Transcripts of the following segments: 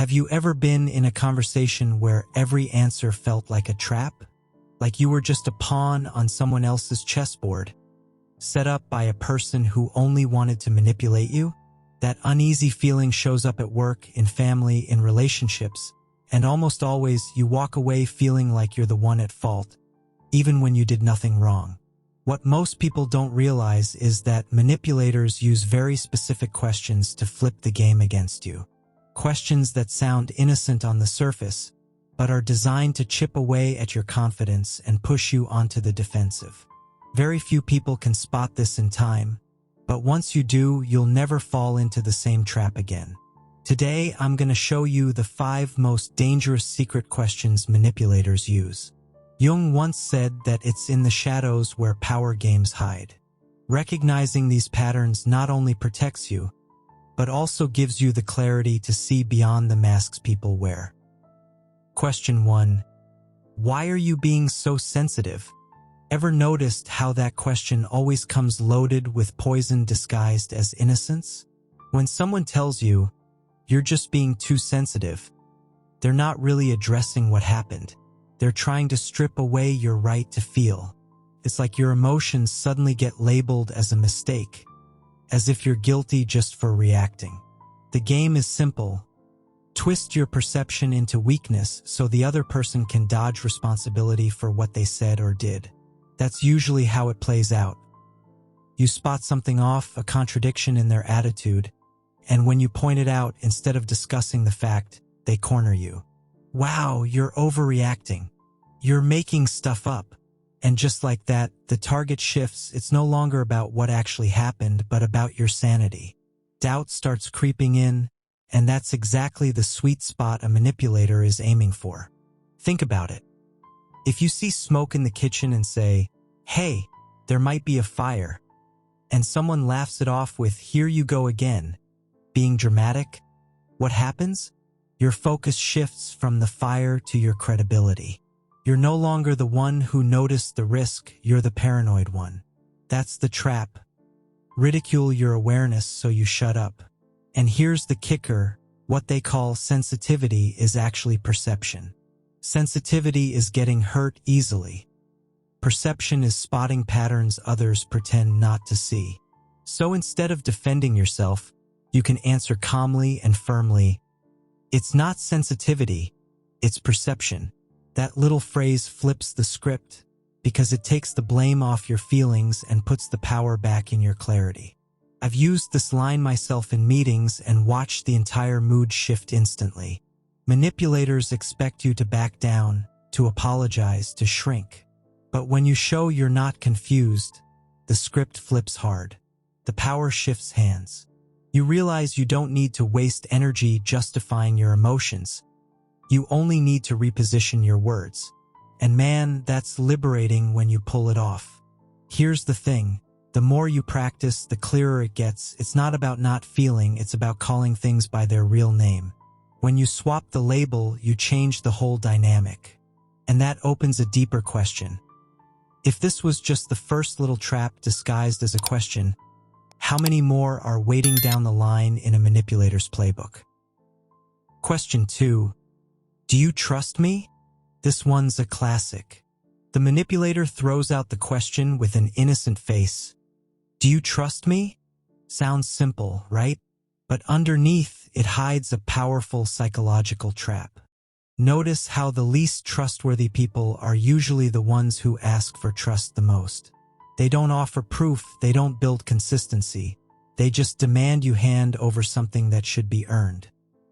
Have you ever been in a conversation where every answer felt like a trap? Like you were just a pawn on someone else's chessboard, set up by a person who only wanted to manipulate you? That uneasy feeling shows up at work, in family, in relationships, and almost always you walk away feeling like you're the one at fault, even when you did nothing wrong. What most people don't realize is that manipulators use very specific questions to flip the game against you. Questions that sound innocent on the surface, but are designed to chip away at your confidence and push you onto the defensive. Very few people can spot this in time, but once you do, you'll never fall into the same trap again. Today, I'm going to show you the 5 most dangerous secret questions manipulators use. Jung once said that it's in the shadows where power games hide. Recognizing these patterns not only protects you, but also gives you the clarity to see beyond the masks people wear. Question 1. Why are you being so sensitive? Ever noticed how that question always comes loaded with poison disguised as innocence? When someone tells you, you're just being too sensitive, they're not really addressing what happened. They're trying to strip away your right to feel. It's like your emotions suddenly get labeled as a mistake, as if you're guilty just for reacting. The game is simple. Twist your perception into weakness so the other person can dodge responsibility for what they said or did. That's usually how it plays out. You spot something off, a contradiction in their attitude, and when you point it out, instead of discussing the fact, they corner you. Wow, you're overreacting. You're making stuff up. And just like that, the target shifts. It's no longer about what actually happened, but about your sanity. Doubt starts creeping in, and that's exactly the sweet spot a manipulator is aiming for. Think about it. If you see smoke in the kitchen and say, "Hey, there might be a fire," and someone laughs it off with, "Here you go again," being dramatic, what happens? Your focus shifts from the fire to your credibility. You're no longer the one who noticed the risk, you're the paranoid one. That's the trap. Ridicule your awareness so you shut up. And here's the kicker, what they call sensitivity is actually perception. Sensitivity is getting hurt easily. Perception is spotting patterns others pretend not to see. So instead of defending yourself, you can answer calmly and firmly, "It's not sensitivity, it's perception." That little phrase flips the script because it takes the blame off your feelings and puts the power back in your clarity. I've used this line myself in meetings and watched the entire mood shift instantly. Manipulators expect you to back down, to apologize, to shrink. But when you show you're not confused, the script flips hard. The power shifts hands. You realize you don't need to waste energy justifying your emotions. You only need to reposition your words. And man, that's liberating when you pull it off. Here's the thing. The more you practice, the clearer it gets. It's not about not feeling, it's about calling things by their real name. When you swap the label, you change the whole dynamic. And that opens a deeper question. If this was just the first little trap disguised as a question, how many more are waiting down the line in a manipulator's playbook? Question 2. Do you trust me? This one's a classic. The manipulator throws out the question with an innocent face. Do you trust me? Sounds simple, right? But underneath, it hides a powerful psychological trap. Notice how the least trustworthy people are usually the ones who ask for trust the most. They don't offer proof, they don't build consistency. They just demand you hand over something that should be earned.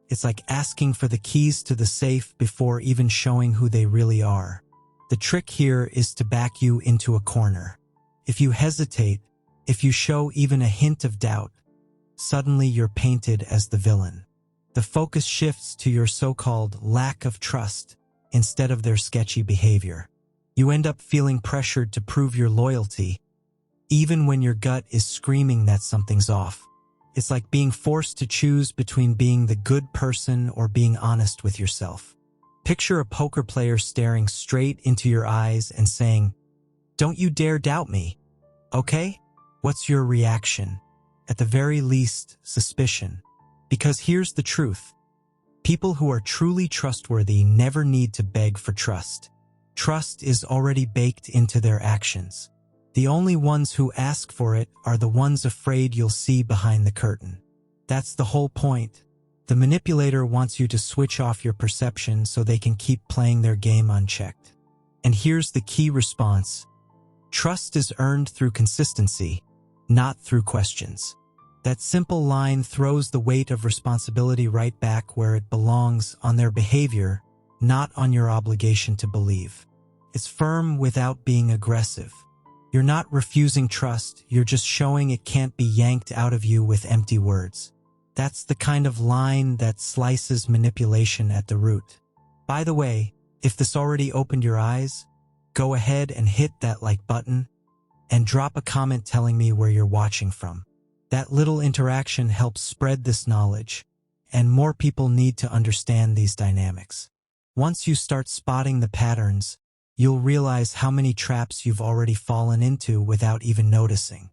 It's like asking for the keys to the safe before even showing who they really are. The trick here is to back you into a corner. If you hesitate, if you show even a hint of doubt, suddenly you're painted as the villain. The focus shifts to your so-called lack of trust instead of their sketchy behavior. You end up feeling pressured to prove your loyalty, even when your gut is screaming that something's off. It's like being forced to choose between being the good person or being honest with yourself. Picture a poker player staring straight into your eyes and saying, "Don't you dare doubt me." Okay? What's your reaction? At the very least, suspicion. Because here's the truth. People who are truly trustworthy never need to beg for trust. Trust is already baked into their actions. The only ones who ask for it are the ones afraid you'll see behind the curtain. That's the whole point. The manipulator wants you to switch off your perception so they can keep playing their game unchecked. And here's the key response. Trust is earned through consistency, not through questions. That simple line throws the weight of responsibility right back where it belongs, on their behavior, not on your obligation to believe. It's firm without being aggressive. You're not refusing trust, you're just showing it can't be yanked out of you with empty words. That's the kind of line that slices manipulation at the root. By the way, if this already opened your eyes, go ahead and hit that like button and drop a comment telling me where you're watching from. That little interaction helps spread this knowledge, and more people need to understand these dynamics. Once you start spotting the patterns, you'll realize how many traps you've already fallen into without even noticing.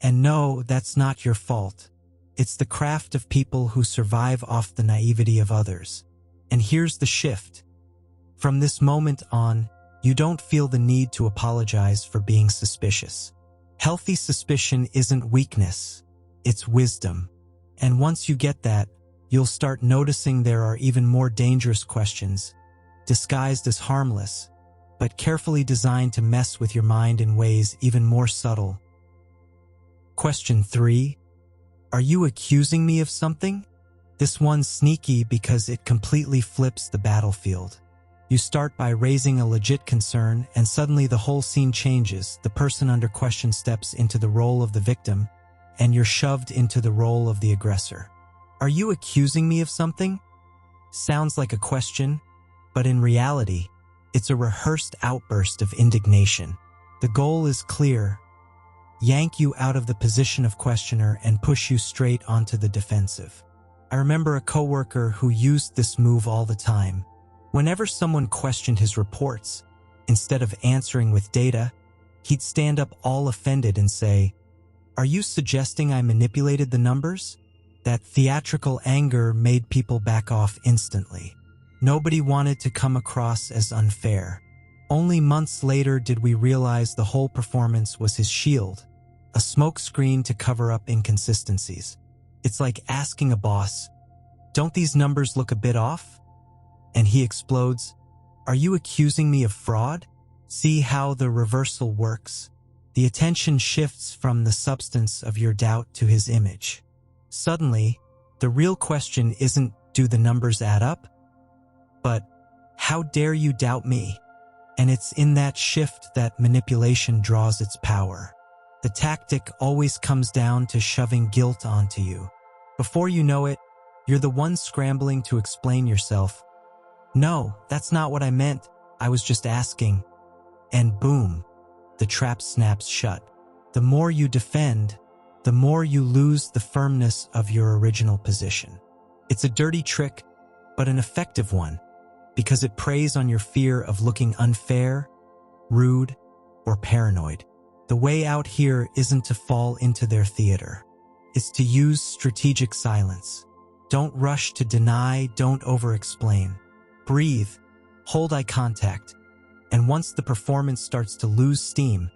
And no, that's not your fault. It's the craft of people who survive off the naivety of others. And here's the shift. From this moment on, you don't feel the need to apologize for being suspicious. Healthy suspicion isn't weakness, it's wisdom. And once you get that, you'll start noticing there are even more dangerous questions, disguised as harmless, but carefully designed to mess with your mind in ways even more subtle. Question 3. Are you accusing me of something? This one's sneaky because it completely flips the battlefield. You start by raising a legit concern, and suddenly the whole scene changes. The person under question steps into the role of the victim, and you're shoved into the role of the aggressor. Are you accusing me of something? Sounds like a question, but in reality, it's a rehearsed outburst of indignation. The goal is clear: yank you out of the position of questioner and push you straight onto the defensive. I remember a coworker who used this move all the time. Whenever someone questioned his reports, instead of answering with data, he'd stand up all offended and say, "Are you suggesting I manipulated the numbers?" That theatrical anger made people back off instantly. Nobody wanted to come across as unfair. Only months later did we realize the whole performance was his shield, a smokescreen to cover up inconsistencies. It's like asking a boss, "Don't these numbers look a bit off?" And he explodes, "Are you accusing me of fraud?" See how the reversal works? The attention shifts from the substance of your doubt to his image. Suddenly, the real question isn't, "Do the numbers add up?" but, "How dare you doubt me?" And it's in that shift that manipulation draws its power. The tactic always comes down to shoving guilt onto you. Before you know it, you're the one scrambling to explain yourself. "No, that's not what I meant. I was just asking." And boom, the trap snaps shut. The more you defend, the more you lose the firmness of your original position. It's a dirty trick, but an effective one, because it preys on your fear of looking unfair, rude, or paranoid. The way out here isn't to fall into their theater. It's to use strategic silence. Don't rush to deny, don't over-explain. Breathe, hold eye contact, and once the performance starts to lose steam,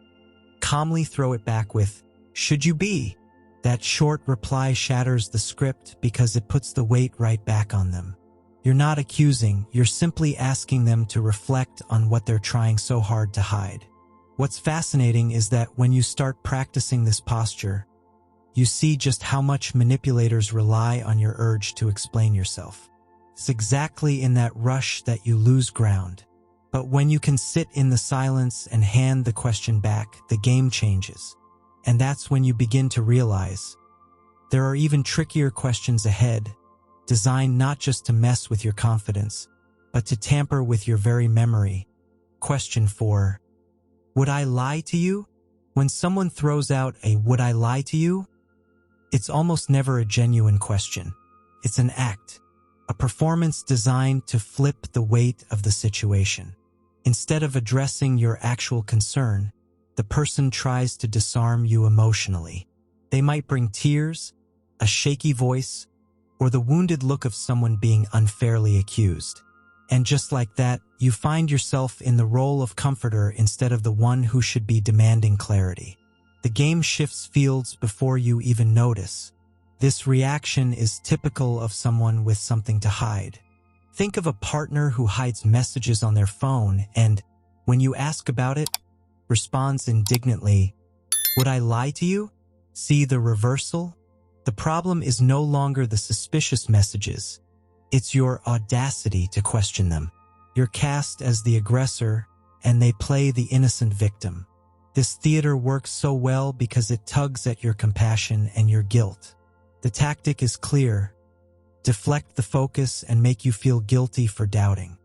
calmly throw it back with, "Should you be?" That short reply shatters the script because it puts the weight right back on them. You're not accusing, you're simply asking them to reflect on what they're trying so hard to hide. What's fascinating is that when you start practicing this posture, you see just how much manipulators rely on your urge to explain yourself. It's exactly in that rush that you lose ground. But when you can sit in the silence and hand the question back, the game changes. And that's when you begin to realize there are even trickier questions ahead, designed not just to mess with your confidence, but to tamper with your very memory. Question 4. Would I lie to you? When someone throws out a "would I lie to you?" it's almost never a genuine question. It's an act, a performance designed to flip the weight of the situation. Instead of addressing your actual concern, the person tries to disarm you emotionally. They might bring tears, a shaky voice, or the wounded look of someone being unfairly accused. And just like that, you find yourself in the role of comforter instead of the one who should be demanding clarity. The game shifts fields before you even notice. This reaction is typical of someone with something to hide. Think of a partner who hides messages on their phone and, when you ask about it, responds indignantly, "Would I lie to you?" See the reversal? The problem is no longer the suspicious messages. It's your audacity to question them. You're cast as the aggressor, and they play the innocent victim. This theater works so well because it tugs at your compassion and your guilt. The tactic is clear. Deflect the focus and make you feel guilty for doubting.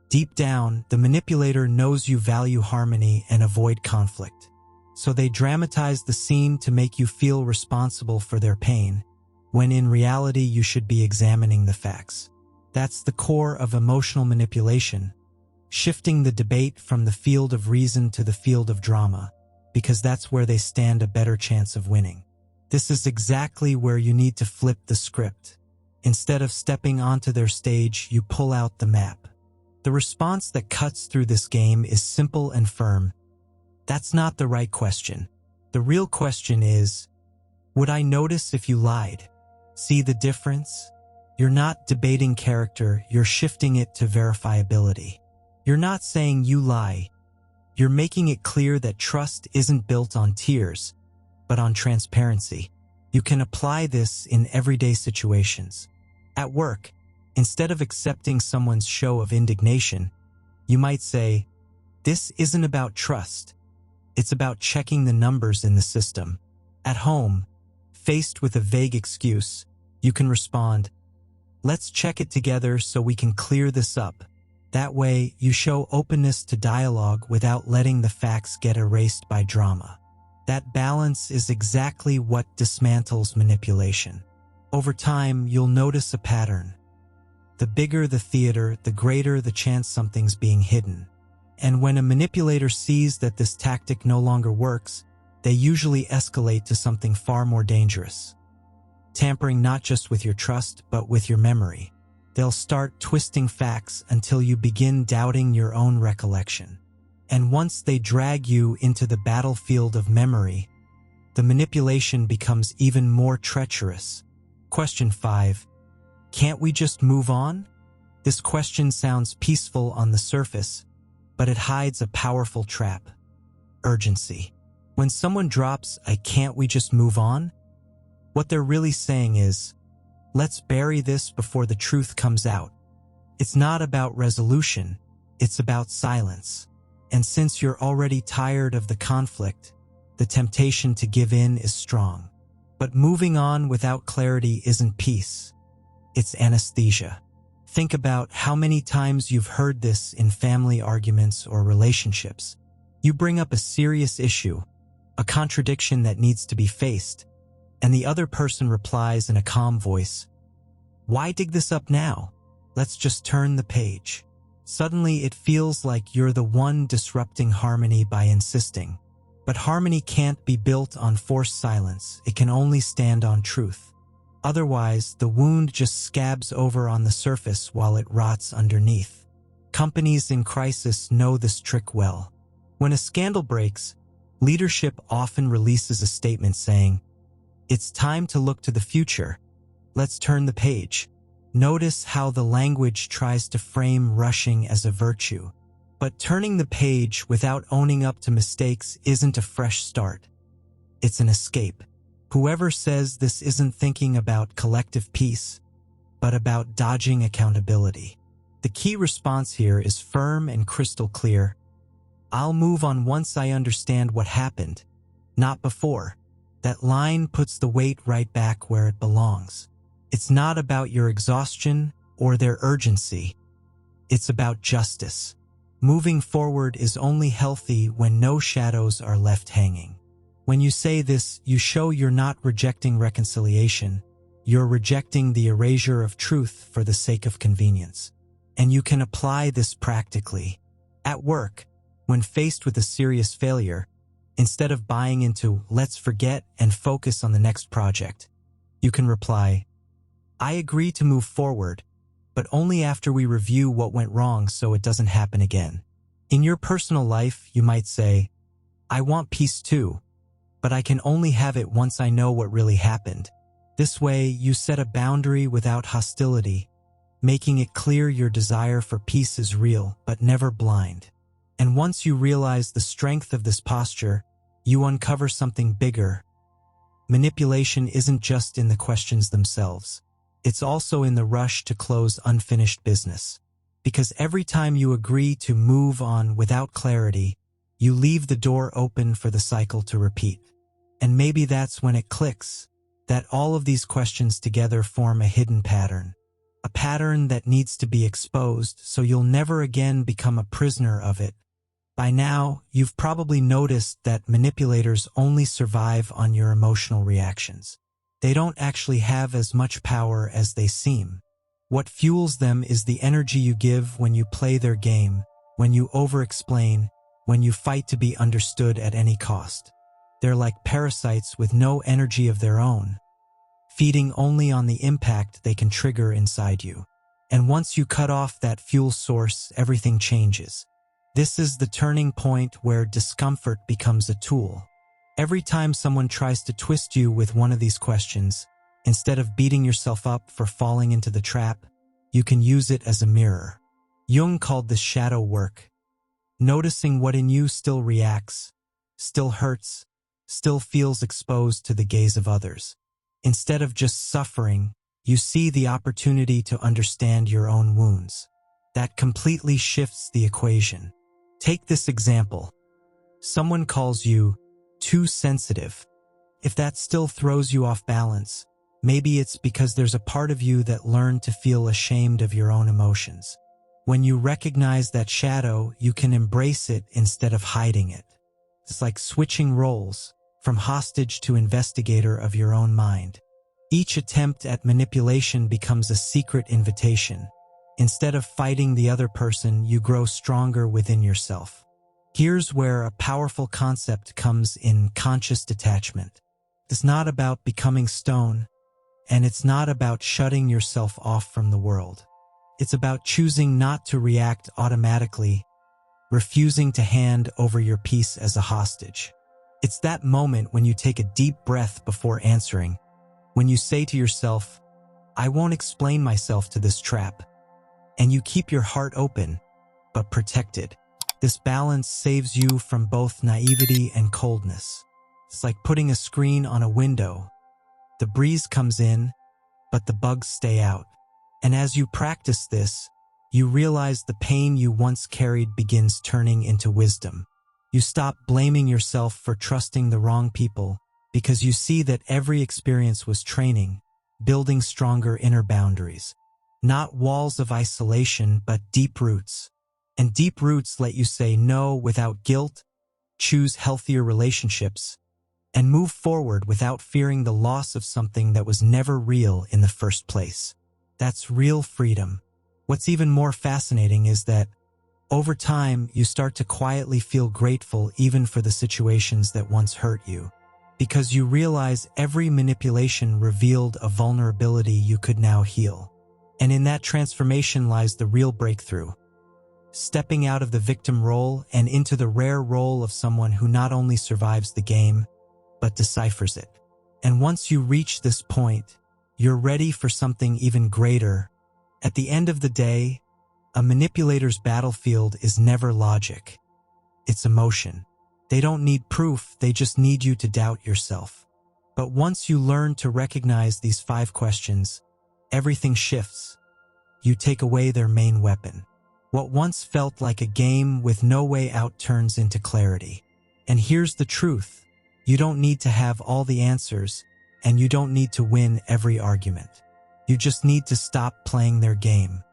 Deep down, the manipulator knows you value harmony and avoid conflict. So they dramatize the scene to make you feel responsible for their pain, when in reality you should be examining the facts. That's the core of emotional manipulation, shifting the debate from the field of reason to the field of drama, because that's where they stand a better chance of winning. This is exactly where you need to flip the script. Instead of stepping onto their stage, you pull out the map. The response that cuts through this game is simple and firm. That's not the right question. The real question is, would I notice if you lied? See the difference? You're not debating character, you're shifting it to verifiability. You're not saying you lie. You're making it clear that trust isn't built on tears, but on transparency. You can apply this in everyday situations. At work, instead of accepting someone's show of indignation, you might say, "This isn't about trust. It's about checking the numbers in the system." At home, faced with a vague excuse, you can respond, "Let's check it together so we can clear this up." That way, you show openness to dialogue without letting the facts get erased by drama. That balance is exactly what dismantles manipulation. Over time, you'll notice a pattern. The bigger the theater, the greater the chance something's being hidden. And when a manipulator sees that this tactic no longer works, they usually escalate to something far more dangerous. Tampering not just with your trust, but with your memory. They'll start twisting facts until you begin doubting your own recollection. And once they drag you into the battlefield of memory, the manipulation becomes even more treacherous. Question 5. Can't we just move on? This question sounds peaceful on the surface, but it hides a powerful trap. Urgency. When someone drops a "can't we just move on?" what they're really saying is, let's bury this before the truth comes out. It's not about resolution, it's about silence. And since you're already tired of the conflict, the temptation to give in is strong. But moving on without clarity isn't peace. It's anesthesia. Think about how many times you've heard this in family arguments or relationships. You bring up a serious issue, a contradiction that needs to be faced, and the other person replies in a calm voice, "Why dig this up now? Let's just turn the page." Suddenly it feels like you're the one disrupting harmony by insisting. But harmony can't be built on forced silence, it can only stand on truth. Otherwise, the wound just scabs over on the surface while it rots underneath. Companies in crisis know this trick well. When a scandal breaks, leadership often releases a statement saying, "It's time to look to the future. Let's turn the page." Notice how the language tries to frame rushing as a virtue. But turning the page without owning up to mistakes isn't a fresh start. It's an escape. Whoever says this isn't thinking about collective peace, but about dodging accountability. The key response here is firm and crystal clear. I'll move on once I understand what happened, not before. That line puts the weight right back where it belongs. It's not about your exhaustion or their urgency. It's about justice. Moving forward is only healthy when no shadows are left hanging. When you say this, you show you're not rejecting reconciliation. You're rejecting the erasure of truth for the sake of convenience. And you can apply this practically. At work, when faced with a serious failure, instead of buying into "let's forget and focus on the next project," you can reply, I agree to move forward, but only after we review what went wrong so it doesn't happen again. In your personal life, you might say, I want peace too, but I can only have it once I know what really happened. This way, you set a boundary without hostility, making it clear your desire for peace is real, but never blind. And once you realize the strength of this posture, you uncover something bigger. Manipulation isn't just in the questions themselves. It's also in the rush to close unfinished business. Because every time you agree to move on without clarity, you leave the door open for the cycle to repeat. And maybe that's when it clicks, that all of these questions together form a hidden pattern. A pattern that needs to be exposed so you'll never again become a prisoner of it. By now, you've probably noticed that manipulators only survive on your emotional reactions. They don't actually have as much power as they seem. What fuels them is the energy you give when you play their game, when you over-explain, when you fight to be understood at any cost. They're like parasites with no energy of their own, feeding only on the impact they can trigger inside you. And once you cut off that fuel source, everything changes. This is the turning point where discomfort becomes a tool. Every time someone tries to twist you with one of these questions, instead of beating yourself up for falling into the trap, you can use it as a mirror. Jung called this shadow work. Noticing what in you still reacts, still hurts, still feels exposed to the gaze of others. Instead of just suffering, you see the opportunity to understand your own wounds. That completely shifts the equation. Take this example. Someone calls you too sensitive. If that still throws you off balance, maybe it's because there's a part of you that learned to feel ashamed of your own emotions. When you recognize that shadow, you can embrace it instead of hiding it. It's like switching roles, from hostage to investigator of your own mind. Each attempt at manipulation becomes a secret invitation. Instead of fighting the other person, you grow stronger within yourself. Here's where a powerful concept comes in: conscious detachment. It's not about becoming stone, and it's not about shutting yourself off from the world. It's about choosing not to react automatically, refusing to hand over your peace as a hostage. It's that moment when you take a deep breath before answering, when you say to yourself, I won't explain myself to this trap. And you keep your heart open, but protected. This balance saves you from both naivety and coldness. It's like putting a screen on a window. The breeze comes in, but the bugs stay out. And as you practice this, you realize the pain you once carried begins turning into wisdom. You stop blaming yourself for trusting the wrong people because you see that every experience was training, building stronger inner boundaries. Not walls of isolation, but deep roots. And deep roots let you say no without guilt, choose healthier relationships, and move forward without fearing the loss of something that was never real in the first place. That's real freedom. What's even more fascinating is that, over time, you start to quietly feel grateful even for the situations that once hurt you, because you realize every manipulation revealed a vulnerability you could now heal. And in that transformation lies the real breakthrough. Stepping out of the victim role and into the rare role of someone who not only survives the game, but deciphers it. And once you reach this point, you're ready for something even greater. At the end of the day, a manipulator's battlefield is never logic. It's emotion. They don't need proof, they just need you to doubt yourself. But once you learn to recognize these 5 questions, everything shifts. You take away their main weapon. What once felt like a game with no way out turns into clarity. And here's the truth. You don't need to have all the answers, and you don't need to win every argument. You just need to stop playing their game.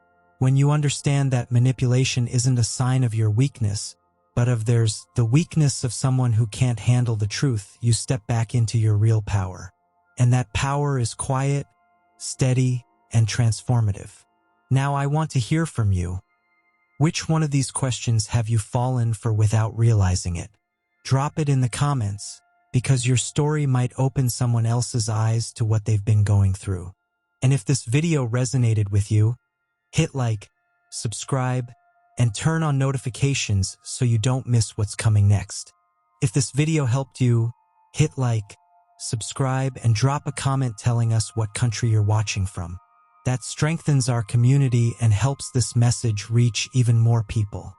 When you understand that manipulation isn't a sign of your weakness, but of the weakness of someone who can't handle the truth, you step back into your real power. And that power is quiet, steady, and transformative. Now I want to hear from you. Which one of these questions have you fallen for without realizing it? Drop it in the comments, because your story might open someone else's eyes to what they've been going through. And if this video resonated with you, hit like, subscribe, and turn on notifications so you don't miss what's coming next. If this video helped you, hit like, subscribe, and drop a comment telling us what country you're watching from. That strengthens our community and helps this message reach even more people.